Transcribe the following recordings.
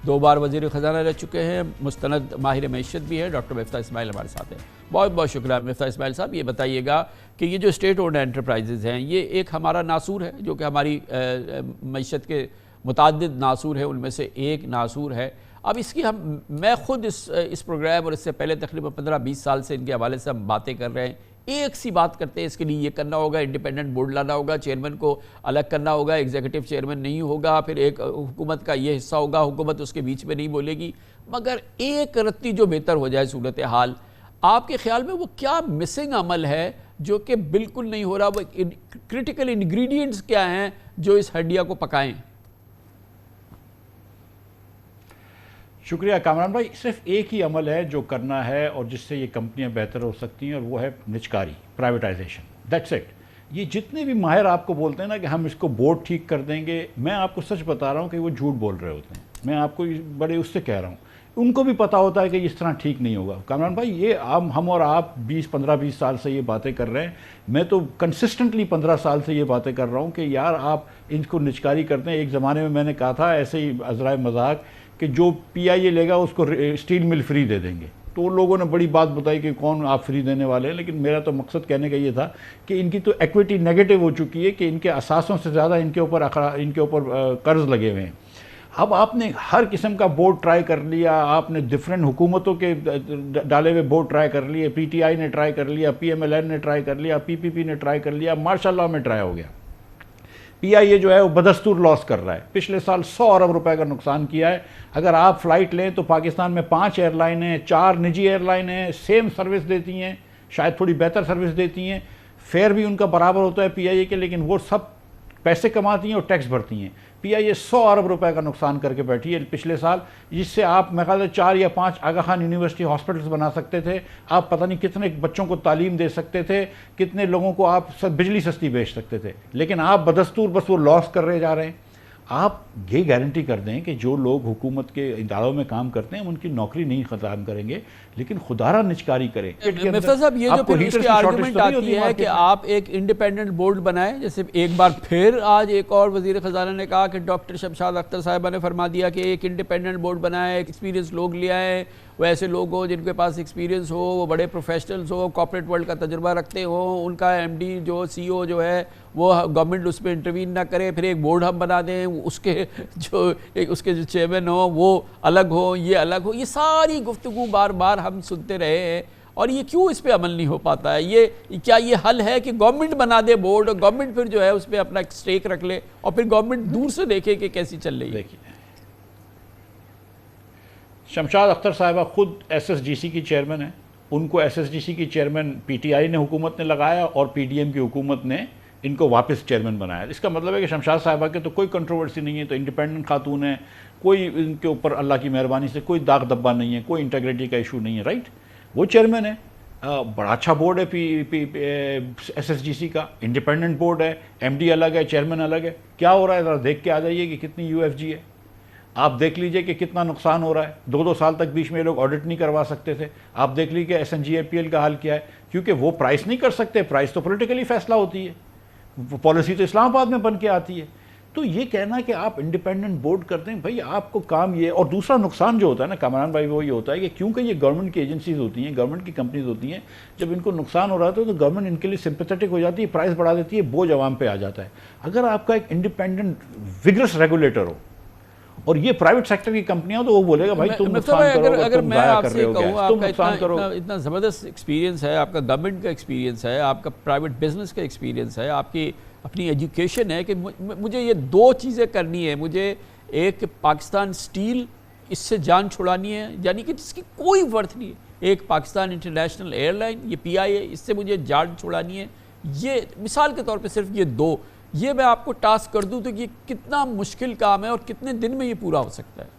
2 بار وزیر خزانہ رہ چکے ہیں، مستند ماہر معیشت بھی ہے۔ ڈاکٹر مفتاح اسماعیل ہمارے ساتھ ہیں۔ بہت بہت شکریہ مفتاح اسماعیل صاحب۔ یہ بتائیے گا کہ یہ جو اسٹیٹ اونڈ انٹرپرائزز ہیں، یہ ایک ہمارا ناسور ہے جو کہ ہماری معیشت کے متعدد ناسور ہے، ان میں سے ایک ناسور ہے۔ اب اس کی میں خود اس پروگرام اور اس سے پہلے تقریباً 15-20 سال سے ان کے حوالے سے ہم باتیں کر رہے ہیں، ایک سی بات کرتے ہیں، اس کے لیے یہ کرنا ہوگا، انڈیپینڈنٹ بورڈ لانا ہوگا، چیئرمین کو الگ کرنا ہوگا، ایگزیکٹو چیئرمین نہیں ہوگا، پھر ایک حکومت کا یہ حصہ ہوگا، حکومت اس کے بیچ میں نہیں بولے گی۔ مگر ایک رتی جو بہتر ہو جائے صورتحال، آپ کے خیال میں وہ کیا مسنگ عمل ہے جو کہ بالکل نہیں ہو رہا؟ وہ کرٹیکل انگریڈینٹس کیا ہیں جو اس ہڈیا کو پکائیں؟ شکریہ کامران بھائی۔ صرف ایک ہی عمل ہے جو کرنا ہے اور جس سے یہ کمپنیاں بہتر ہو سکتی ہیں، اور وہ ہے نجکاری، پرائیویٹائزیشن، دیٹس اٹ۔ یہ جتنے بھی ماہر آپ کو بولتے ہیں نا کہ ہم اس کو بورڈ ٹھیک کر دیں گے، میں آپ کو سچ بتا رہا ہوں کہ وہ جھوٹ بول رہے ہوتے ہیں۔ میں آپ کو بڑے اس سے کہہ رہا ہوں، ان کو بھی پتہ ہوتا ہے کہ اس طرح ٹھیک نہیں ہوگا۔ کامران بھائی، یہ ہم اور آپ 15-20 سال سے یہ باتیں کر رہے ہیں، میں تو کنسسٹنٹلی 15 سال سے یہ باتیں کر رہا ہوں کہ یار آپ ان کو نجکاری کرتے ہیں۔ ایک زمانے میں نے کہا تھا ایسے ہی عذرائے مذاق کہ جو پی آئی اے لے گا اس کو اسٹیل مل فری دے دیں گے، تو ان لوگوں نے بڑی بات بتائی کہ کون آپ فری دینے والے ہیں، لیکن میرا تو مقصد کہنے کا یہ تھا کہ ان کی تو ایکویٹی نیگیٹو ہو چکی ہے کہ ان کے اثاثوں سے زیادہ ان کے اوپر قرض لگے ہوئے ہیں۔ اب آپ نے ہر قسم کا بورڈ ٹرائی کر لیا، آپ نے ڈفرینٹ حکومتوں کے ڈالے ہوئے بورڈ ٹرائی کر لیے، پی ٹی آئی نے ٹرائی کر لیا، پی ایم ایل این نے ٹرائی کر لیا، پی پی پی نے ٹرائی کر لیا، ماشاءاللہ میں ٹرائی ہو گیا۔ پی آئی اے جو ہے وہ بدستور لاس کر رہا ہے، پچھلے سال 100 ارب روپے کا نقصان کیا ہے۔ اگر آپ فلائٹ لیں تو پاکستان میں 5 ایئر لائن ہیں، 4 نجی ایئر لائن ہیں، سیم سروس دیتی ہیں، شاید تھوڑی بہتر سروس دیتی ہیں، فیئر بھی ان کا برابر ہوتا ہے پی آئی اے کے، لیکن وہ سب پیسے کماتی ہیں اور ٹیکس بھرتی ہیں۔ پی آئی اے 100 ارب روپے کا نقصان کر کے بیٹھی ہے پچھلے سال، جس سے آپ میرے خیال سے 4 یا 5 آغا خان یونیورسٹی ہاسپٹلز بنا سکتے تھے، آپ پتہ نہیں کتنے بچوں کو تعلیم دے سکتے تھے، کتنے لوگوں کو آپ بجلی سستی بیچ سکتے تھے، لیکن آپ بدستور بس وہ لاس کر رہے جا رہے ہیں۔ آپ یہ گارنٹی کر دیں کہ جو لوگ حکومت کے اداروں میں کام کرتے ہیں ان کی نوکری نہیں ختم کریں گے، لیکن خدارہ نجکاری کریں۔ مفتاح صاحب، یہ جو پھر اس کی آرگومنٹ آتی ہے کہ آپ ایک انڈیپینڈنٹ بورڈ بنائیں، جیسے ایک بار پھر آج ایک اور وزیر خزانہ نے کہا کہ ڈاکٹر شمشاد اختر صاحبہ نے فرما دیا کہ ایک انڈیپینڈنٹ بورڈ بنائیں، ایکسپیرینس لوگ لے آئیں، وہ ایسے لوگ ہوں جن کے پاس ایکسپیرینس ہو، وہ بڑے پروفیشنلز ہو، کارپوریٹ ورلڈ کا تجربہ رکھتے ہوں، ان کا ایم ڈی جو سی او جو ہے وہ گورنمنٹ اس پہ انٹروین نہ کرے، پھر ایک بورڈ ہم بنا دیں، اس کے جو چیئرمین ہوں وہ الگ ہوں، یہ الگ ہو۔ یہ ساری گفتگو بار بار ہم سنتے رہے ہیں، اور یہ کیوں اس پہ عمل نہیں ہو پاتا ہے؟ کیا یہ حل ہے کہ گورنمنٹ بنا دے بورڈ، اور گورنمنٹ پھر جو ہے اس پہ اپنا ایک سٹیک رکھ لے، اور پھر گورنمنٹ دور سے دیکھے کہ کیسی چل رہی ہے؟ شمشاد اختر صاحبہ خود ایس ایس ڈی سی کی چیئرمین ہیں، ان کو ایس ایس ڈی سی کی چیئرمین پی ٹی آئی نے حکومت نے لگایا اور پی ڈی ایم کی حکومت نے ان کو واپس چیئرمین بنایا۔ اس کا مطلب ہے کہ شمشاد صاحبہ کے تو کوئی کنٹروورسی نہیں ہے، تو انڈیپینڈنٹ خاتون ہے، کوئی ان کے اوپر اللہ کی مہربانی سے کوئی داغ دبا نہیں ہے، کوئی انٹیگریٹی کا ایشو نہیں ہے، رائٹ؟ وہ چیئرمین ہے، بڑا اچھا بورڈ ہے ایس ایس ڈی سی کا، انڈیپینڈنٹ بورڈ ہے، ایم ڈی الگ ہے، چیئرمین الگ ہے۔ کیا ہو رہا ہے ذرا دیکھ کے آ جائیے کہ کتنی یو ایف جی ہے، آپ دیکھ لیجئے کہ کتنا نقصان ہو رہا ہے۔ 2 سال تک بیچ میں یہ لوگ آڈٹ نہیں کروا سکتے تھے، آپ دیکھ لیجئے کہ ایس این جی اے پی ایل کا حال کیا ہے، کیونکہ وہ پرائس نہیں کر سکتے، پرائس تو پولیٹیکلی فیصلہ ہوتی ہے، پالیسی تو اسلام آباد میں بن کے آتی ہے۔ تو یہ کہنا کہ آپ انڈیپینڈنٹ بورڈ کرتے ہیں، بھائی آپ کو کام یہ، اور دوسرا نقصان جو ہوتا ہے نا کامران بھائی وہ یہ ہوتا ہے کہ کیونکہ یہ گورنمنٹ کی ایجنسیز ہوتی ہیں، گورنمنٹ کی کمپنیز ہوتی ہیں، جب ان کو نقصان ہو رہا ہے تو گورنمنٹ ان کے لیے سمپیتھیٹک ہو جاتی ہے، پرائس بڑھا دیتی ہے، بوجھ عوام پہ آ جاتا ہے۔ اگر آپ کا ایک انڈیپینڈنٹ وگرس ریگولیٹر ہو اور یہ پرائیویٹ سیکٹر کی کمپنیاں، تو وہ بولے گا بھائی تم نقصان کرو گے، تم ضائع کر رہے ہو گیس، تم نقصان کرو۔ اتنا زبردست ایکسپیرینس ہے آپ کا، گورنمنٹ کا ایکسپیرینس ہے آپ کا، پرائیویٹ بزنس کا ایکسپیرینس ہے آپ کی، اپنی ایجوکیشن ہے، کہ مجھے یہ 2 چیزیں کرنی ہے۔ مجھے ایک پاکستان اسٹیل، اس سے جان چھڑانی ہے، یعنی کہ جس کی کوئی ورتھ نہیں ہے، ایک پاکستان انٹرنیشنل ایئر لائن، یہ پی آئی اے، اس سے مجھے جان چھڑانی ہے۔ یہ مثال کے طور پہ صرف یہ 2، یہ میں آپ کو ٹاسک کر دوں تو یہ کتنا مشکل کام ہے اور کتنے دن میں یہ پورا ہو سکتا ہے؟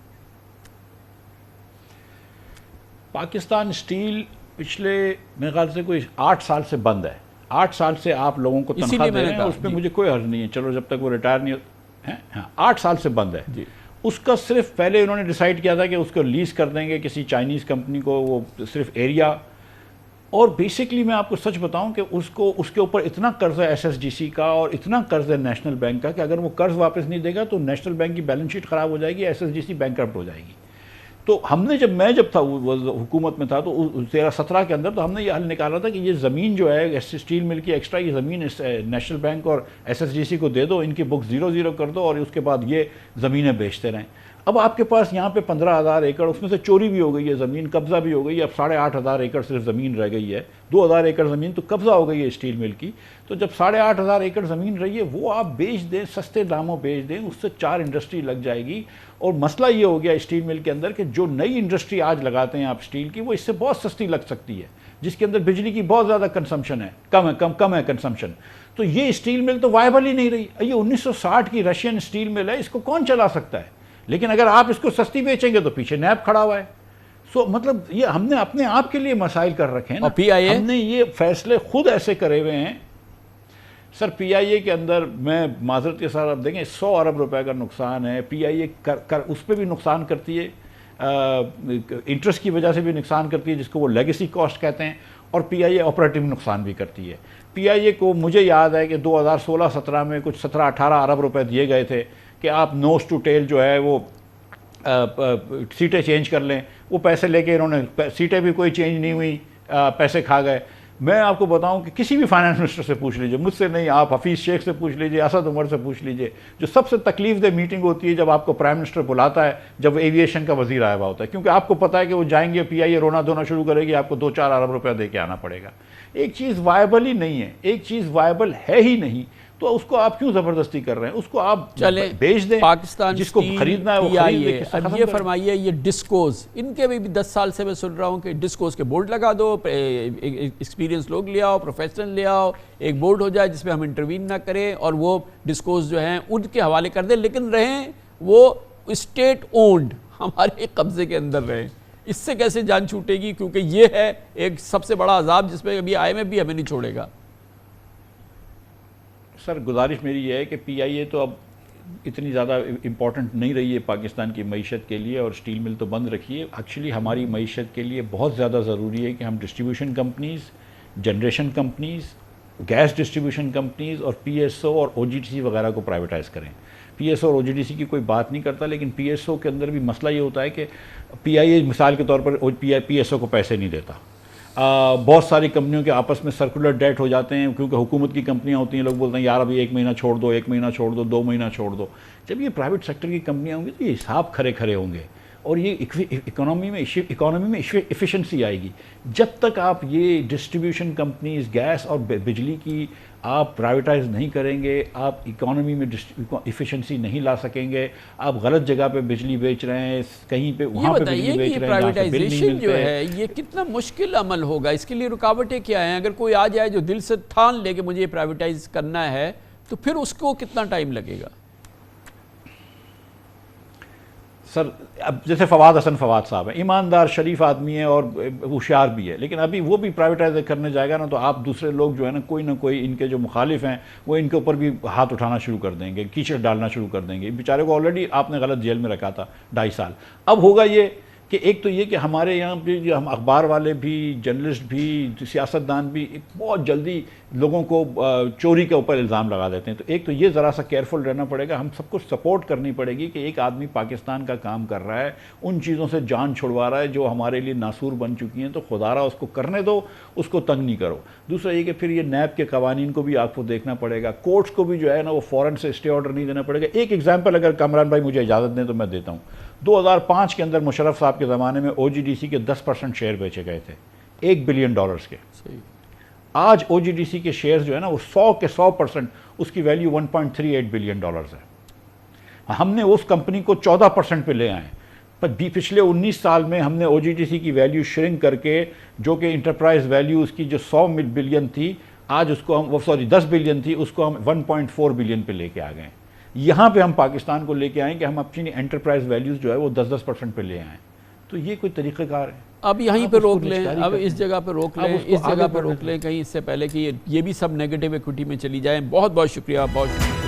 پاکستان اسٹیل پچھلے میرے خیال سے کوئی 8 سال سے بند ہے، 8 سال سے آپ لوگوں کو تنخواہ دے رہے ہیں، اس پہ مجھے کوئی حرج نہیں ہے، چلو جب تک وہ ریٹائر نہیں ہوتے ہیں، 8 سال سے بند ہے۔ اس کا صرف پہلے انہوں نے ڈیسائیڈ کیا تھا کہ اس کو لیز کر دیں گے کسی چائنیز کمپنی کو، وہ صرف ایریا اور بیسکلی میں آپ کو سچ بتاؤں کہ اس کے اوپر اتنا قرض ہے SSDC کا اور اتنا قرض ہے نیشنل بینک کا کہ اگر وہ قرض واپس نہیں دے گا تو نیشنل بینک کی بیلنس شیٹ خراب ہو جائے گی, SSDC بینکرپٹ ہو جائے گی. تو ہم نے جب تھا حکومت میں تھا تو 13-17 کے اندر تو ہم نے یہ حل نکالا تھا کہ یہ زمین جو ہے اسٹیل مل کی ایکسٹرا یہ زمین نیشنل بینک اور SSDC کو دے دو, ان کی بک 0-0 کر دو اور اس کے بعد یہ زمینیں بیچتے رہیں. اب آپ کے پاس یہاں پہ 15,000 ایکڑ, اس میں سے چوری بھی ہو گئی ہے زمین, قبضہ بھی ہو گئی ہے, اب 8,500 ایکڑ صرف زمین رہ گئی ہے, 2,000 ایکڑ زمین تو قبضہ ہو گئی ہے اسٹیل مل کی. تو جب 8,500 ایکڑ زمین رہی ہے وہ آپ بیچ دیں, سستے داموں بیچ دیں, اس سے 4 انڈسٹری لگ جائے گی. اور مسئلہ یہ ہو گیا اسٹیل مل کے اندر کہ جو نئی انڈسٹری آج لگاتے ہیں آپ اسٹیل کی, وہ اس سے بہت سستی لگ سکتی ہے, جس کے اندر بجلی کی بہت زیادہ کنسمپشن ہے, کم ہے کنسمپشن. تو یہ اسٹیل مل تو وائبل ہی نہیں رہی. یہ 1960 کی رشین اسٹیل مل ہے, اس کو کون چلا سکتا ہے؟ لیکن اگر آپ اس کو سستی بیچیں گے تو پیچھے نیب کھڑا ہوا ہے. مطلب یہ ہم نے اپنے آپ کے لیے مسائل کر رکھے ہیں نا, ہم نے یہ فیصلے خود ایسے کرے ہوئے ہیں. سر PIA کے اندر میں معذرت کے ساتھ آپ دیکھیں 100 ارب روپے کا نقصان ہے. PIA اس پہ بھی نقصان کرتی ہے, انٹرسٹ کی وجہ سے بھی نقصان کرتی ہے جس کو وہ لیگیسی کاسٹ کہتے ہیں, اور PIA آپریٹو نقصان بھی کرتی ہے. PIA کو مجھے یاد ہے کہ 2016-17 میں کچھ 17-18 ارب روپے دیے گئے تھے کہ آپ نوز ٹو ٹیل جو ہے وہ سیٹیں چینج کر لیں. وہ پیسے لے کے انہوں نے سیٹیں بھی کوئی چینج نہیں ہوئی, پیسے کھا گئے. میں آپ کو بتاؤں کہ کسی بھی فائنانس منسٹر سے پوچھ لیجئے, مجھ سے نہیں, آپ حفیظ شیخ سے پوچھ لیجئے, اسد عمر سے پوچھ لیجئے, جو سب سے تکلیف دہ میٹنگ ہوتی ہے جب آپ کو پرائم منسٹر بلاتا ہے جب ایویشن کا وزیر آیا ہوا ہوتا ہے, کیونکہ آپ کو پتا ہے کہ وہ جائیں گے PIA رونا دھونا شروع کرے گی, آپ کو 2-4 ارب روپیہ دے کے آنا پڑے گا. ایک چیز وائبل ہی نہیں ہے, ایک چیز وائبل ہے ہی نہیں, تو اس کو آپ کیوں زبردستی کر رہے ہیں؟ اس کو آپ بیچ دیں, پاکستان جس کو خریدنا ہے وہ خرید لے. اب یہ فرمائیے, یہ ڈسکوز, ان کے بھی 10 سال سے میں سن رہا ہوں کہ ڈسکوز کے بورڈ لگا دو, ایکسپیرینس لوگ لے آؤ, پروفیشنل لے آؤ, ایک بورڈ ہو جائے جس میں ہم انٹروین نہ کریں اور وہ ڈسکوز جو ہیں ان کے حوالے کر دیں, لیکن رہیں وہ اسٹیٹ اونڈ, ہمارے قبضے کے اندر رہیں. اس سے کیسے جان چھوٹے گی؟ کیونکہ یہ ہے ایک سب سے بڑا عذاب جس پہ ابھی IMF بھی ہمیں نہیں چھوڑے گا. سر گزارش میری یہ ہے کہ PIA تو اب اتنی زیادہ امپورٹنٹ نہیں رہی ہے پاکستان کی معیشت کے لیے, اور اسٹیل مل تو بند رکھی ہے. ایکچولی ہماری معیشت کے لیے بہت زیادہ ضروری ہے کہ ہم distribution companies, generation companies, gas distribution companies اور PSO اور OGDC وغیرہ کو پرائیویٹائز کریں. PSO اور OGDC کی کوئی بات نہیں کرتا, لیکن PSO کے اندر بھی مسئلہ یہ ہوتا ہے کہ PIA مثال کے طور پر PSO کو پیسے نہیں دیتا. بہت ساری کمپنیوں کے آپس میں سرکولر ڈیٹ ہو جاتے ہیں, کیونکہ حکومت کی کمپنیاں ہوتی ہیں, لوگ بولتے ہیں یار ابھی 1 مہینہ چھوڑ دو, 1 مہینہ چھوڑ دو, 2 مہینہ چھوڑ دو. جب یہ پرائیویٹ سیکٹر کی کمپنیاں ہوں گی تو یہ حساب کھڑے ہوں گے اور یہ اکانومی میں ایفیشنسی آئے گی. جب تک آپ یہ ڈسٹریبیوشن کمپنیز, گیس اور بجلی کی آپ پرائیویٹائز نہیں کریں گے, آپ اکانومی میں ایفیشنسی نہیں لا سکیں گے. آپ غلط جگہ پہ بجلی بیچ رہے ہیں, کہیں پہ وہاں پہ بجلی بیچ رہے ہیں جہاں سے بل نہیں ملتے. جو ہے یہ کتنا مشکل عمل ہوگا, اس کے لیے رکاوٹیں کیا ہیں؟ اگر کوئی آ جائے جو دل سے ٹھان لے کہ مجھے یہ پرائیویٹائز کرنا ہے تو پھر اس کو کتنا ٹائم لگے گا؟ سر اب جیسے فواد حسن فواد صاحب ہیں, ایماندار شریف آدمی ہے اور ہوشیار بھی ہے, لیکن ابھی وہ بھی پرائیویٹائز کرنے جائے گا نا تو آپ دوسرے لوگ جو ہے نا کوئی نہ کوئی ان کے جو مخالف ہیں وہ ان کے اوپر بھی ہاتھ اٹھانا شروع کر دیں گے, کیچڑ ڈالنا شروع کر دیں گے. بیچارے کو آلریڈی آپ نے غلط جیل میں رکھا تھا 2.5 سال. اب ہوگا یہ کہ ایک تو یہ کہ ہمارے یہاں پہ جو ہم اخبار والے بھی, جرنلسٹ بھی, سیاستدان بھی بہت جلدی لوگوں کو چوری کے اوپر الزام لگا دیتے ہیں. تو ایک تو یہ ذرا سا کیئرفل رہنا پڑے گا, ہم سب کو سپورٹ کرنی پڑے گی کہ ایک آدمی پاکستان کا کام کر رہا ہے, ان چیزوں سے جان چھڑوا رہا ہے جو ہمارے لیے ناسور بن چکی ہیں, تو خدارا اس کو کرنے دو, اس کو تنگ نہیں کرو. دوسرا یہ کہ پھر یہ نیب کے قوانین کو بھی آپ کو دیکھنا پڑے گا, کورٹس کو بھی جو ہے نا وہ فوراً سے اسٹے آرڈر نہیں دینا پڑے گا. ایک ایگزامپل اگر کامران بھائی مجھے اجازت دیں تو میں دیتا ہوں. 2005 کے اندر مشرف صاحب کے زمانے میں OGDC کے 10% شیئر بیچے گئے تھے $1 بلین کے. آج OGDC کے شیئر جو ہے نا وہ 100 کے 100%, اس کی ویلیو $1.38 بلین ہے. ہم نے اس کمپنی کو 14% پہ لے آئے. پچھلے 19 سال میں ہم نے OGDC کی ویلیو شرنک کر کے, جو کہ انٹرپرائز ویلیو اس کی جو 100 بلین تھی, آج اس کو ہم 10 بلین تھی, اس کو ہم 1.4 بلین پہ لے کے آ گئے. یہاں پہ ہم پاکستان کو لے کے آئیں کہ ہم اپنی انٹرپرائز ویلیوز جو ہے وہ 10% پہ لے آئیں. تو یہ کوئی طریقہ کار ہے؟ اب یہیں پہ روک لیں, اب اس جگہ پہ روک لیں, اس جگہ پہ روک لیں, کہیں اس سے پہلے کہ یہ بھی سب نیگیٹو ایکوٹی میں چلی جائیں. بہت بہت شکریہ, بہت شکریہ.